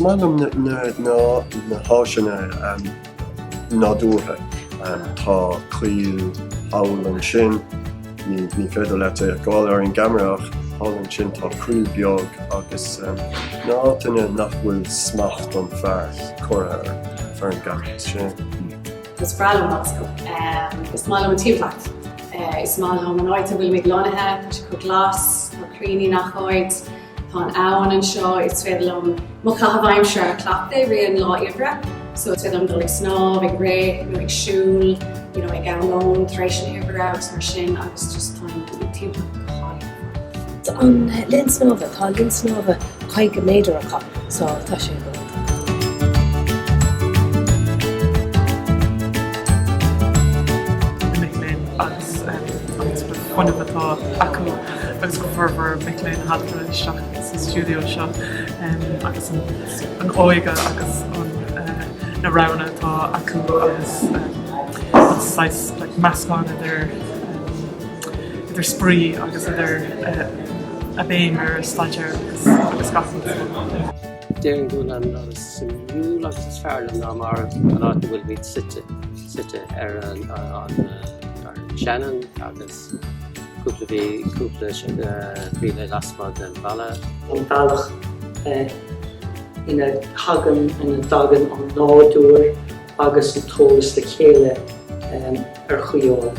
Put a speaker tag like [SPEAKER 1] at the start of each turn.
[SPEAKER 1] málum na háisina nádúrtha tá caol hawl an sin ní féidir le gháil ar an gceamaraach hawl an sin tá crú beag agus ná duine nach bhfuil smacht an fearr córa ar an gcampas sin.
[SPEAKER 2] Is brálam go. Is málam an tíomhlacht. Is málam an áit a bhfuil mé glánathe, tá go glas, tá críní nach áit, tá an abhainn an seo, is féidir mo chahabhaim se ar clachta rion lá ibre. So it's féidir do ag snáb, ag ré, ag siúl, ag gabhlón, thréis an ibre agus mar sin agus just tá tíomhlacht go háid.
[SPEAKER 3] An linsnábha, tá linsnábha chuig go méidir acha, so tá sé go.
[SPEAKER 4] One of atá acu agus go bhfuir miléin hadra isteach sa stúdio seo agus an óige agus na rana atá acu agus meascáin idir sprí agus idir a béim ar Sláinte agus gcampas.
[SPEAKER 5] Déireann gúil an simú agus fearr ná mar an áit bhfuil míid site ar an Shannon agus cúpla bhí lasmad an balla.
[SPEAKER 6] An bailach ina hagan ina dagan an nádúr agus an tóras le chéile ar chuióil.